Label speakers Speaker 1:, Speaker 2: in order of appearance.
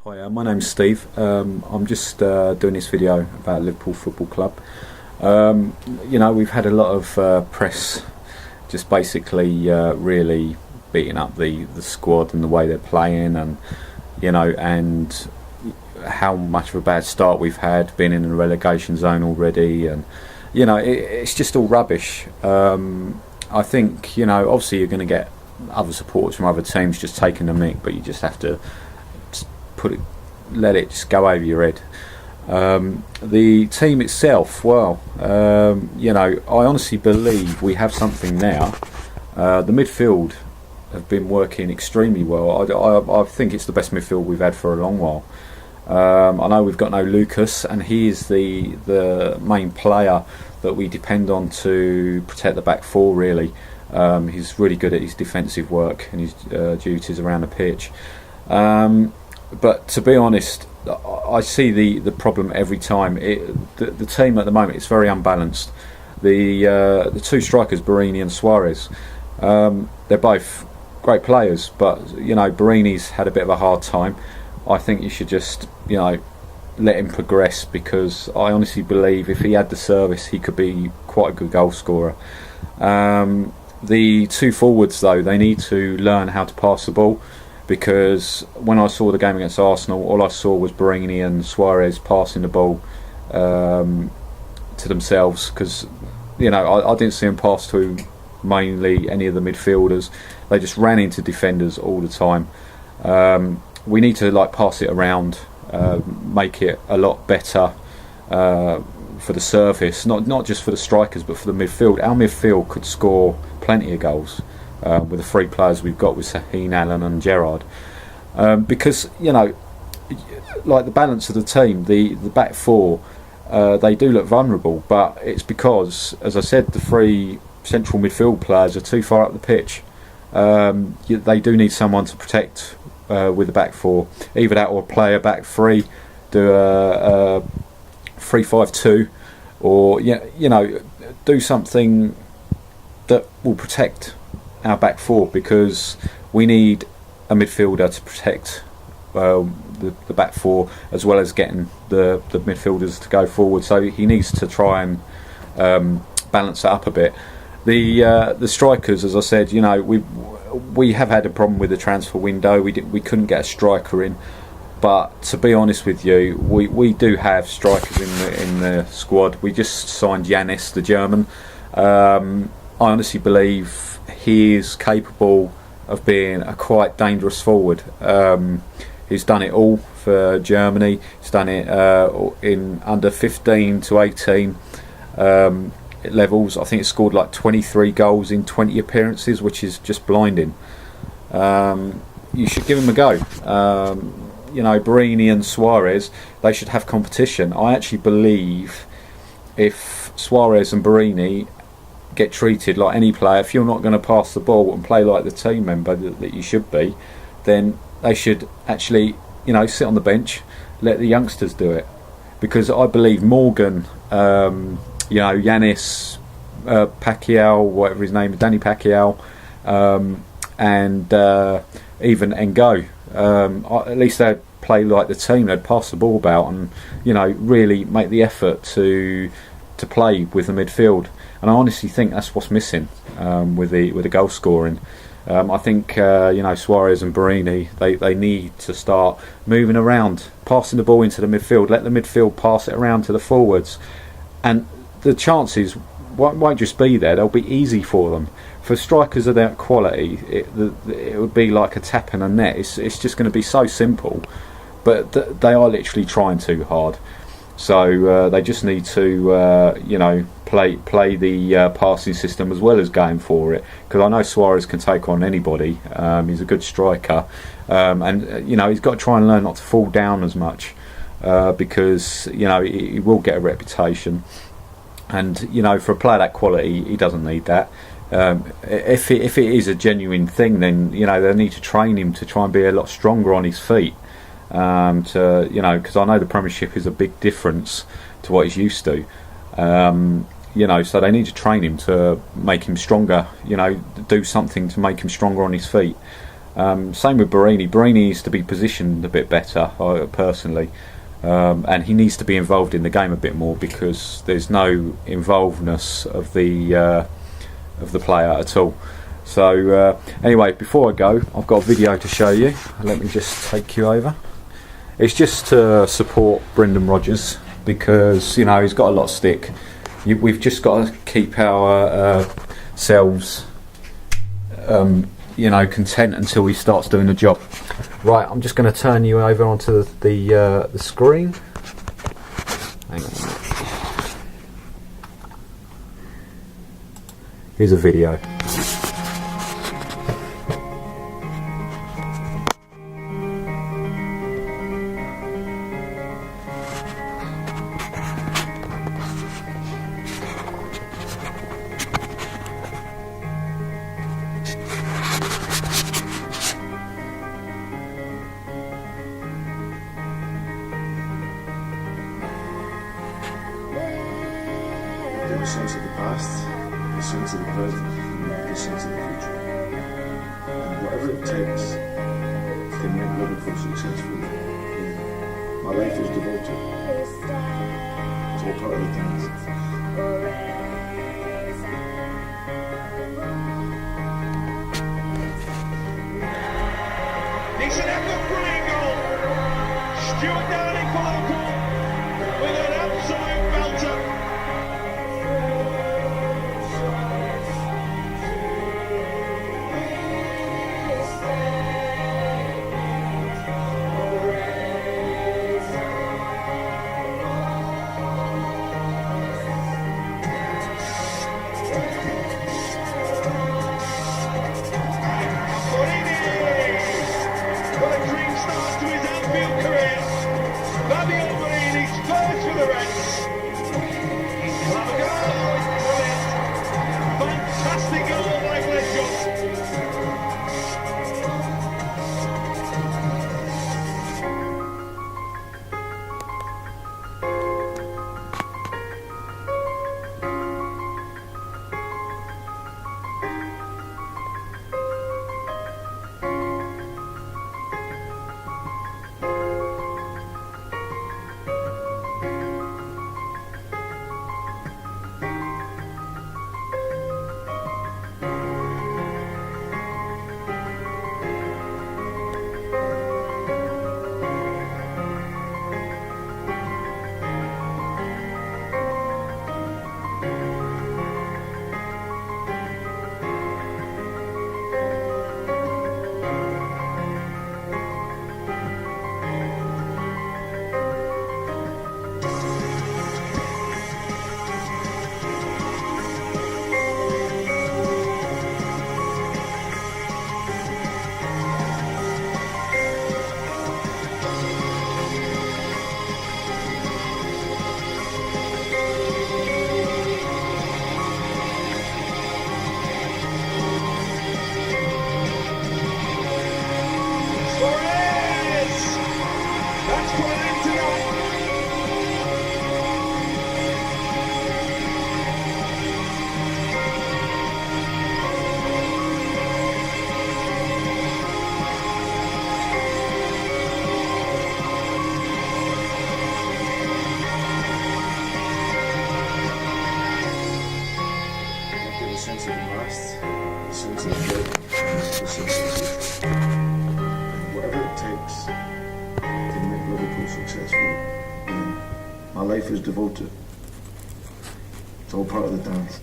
Speaker 1: Hi, my name's Steve. I'm just doing this video about Liverpool Football Club. We've had a lot of press just basically really beating up the squad and the way they're playing, and how much of a bad start we've had, being in the relegation zone already, and it's just all rubbish. I think obviously you're going to get other supporters from other teams just taking the mick, but you just have to let it just go over your head. The team itself, I honestly believe we have something now. The midfield have been working extremely well. I think it's the best midfield we've had for a long while. I know we've got no Lucas, and he is the main player that we depend on to protect the back four, really. He's really good at his defensive work and his duties around the pitch. But to be honest, I see the problem every time. The team at the moment is very unbalanced. The two strikers, Borini and Suarez, they're both great players, but Borini's had a bit of a hard time. I think you should just let him progress, because I honestly believe if he had the service, he could be quite a good goal scorer. The two forwards, though, they need to learn how to pass the ball, because when I saw the game against Arsenal, all I saw was Borini and Suarez passing the ball to themselves, because I didn't see them pass to mainly any of the midfielders. They just ran into defenders all the time. We need to pass it around, make it a lot better for the surface, not just for the strikers but for the midfield. Our midfield could score plenty of goals with the three players we've got, with Sahin, Allen and Gerrard, because the balance of the team, the back four, they do look vulnerable, but it's because, as I said, the three central midfield players are too far up the pitch. They do need someone to protect with the back four, either that or play a back three, do a 3-5-2, or do something that will protect our back four, because we need a midfielder to protect the back four, as well as getting the midfielders to go forward. So he needs to try and balance it up a bit. The strikers, as I said, we have had a problem with the transfer window. We couldn't get a striker in, but to be honest with you, we do have strikers in the squad. We just signed Yanis, the German. I honestly believe he is capable of being a quite dangerous forward. He's done it all for Germany. He's done it in under 15 to 18 levels. I think he scored 23 goals in 20 appearances, which is just blinding. You should give him a go. Borini and Suarez, they should have competition. I actually believe if Suarez and Borini get treated like any player, if you're not going to pass the ball and play like the team member that you should be, then they should actually sit on the bench, let the youngsters do it, because I believe Morgan, Yanis, Pacquiao, whatever his name is, Danny Pacquiao, and even Ngo, at least they'd play like the team. They'd pass the ball about and really make the effort to play with the midfield. And I honestly think that's what's missing with the goal scoring. I think Suarez and Borini, they need to start moving around, passing the ball into the midfield, let the midfield pass it around to the forwards, and the chances won't just be there, they'll be easy for them. For strikers of that quality, it would be like a tap in a net. It's just going to be so simple, but they are literally trying too hard. So they just need to play the passing system as well as going for it, because I know Suarez can take on anybody. He's a good striker, and he's got to try and learn not to fall down as much, because he will get a reputation, and for a player that quality, he doesn't need that. If it is a genuine thing, then they need to train him to try and be a lot stronger on his feet. Because I know the Premiership is a big difference to what he's used to. So they need to train him to make him stronger. Do something to make him stronger on his feet. Same with Barini. Barini needs to be positioned a bit better, personally, and he needs to be involved in the game a bit more, because there's no involvedness of the player at all. So anyway, before I go, I've got a video to show you. Let me just take you over. It's just to support Brendan Rodgers, because you know he's got a lot of stick. We've just got to keep our selves content until he starts doing the job. Right, I'm just going to turn you over onto the screen. Hang on a minute. Here's a video.
Speaker 2: The sense of the past, the sense of the present, and the sense of the future. And whatever it takes to make Liverpool successful, my life is devoted. It's all part of the dance.
Speaker 3: It's an effort brilliant goal. Stuart Downing for Liverpool with an absolute belter.
Speaker 2: The sense of the past, the sense of the present, and the sense of the future. And whatever it takes to make Liverpool successful, my life is devoted. It's all part of the dance.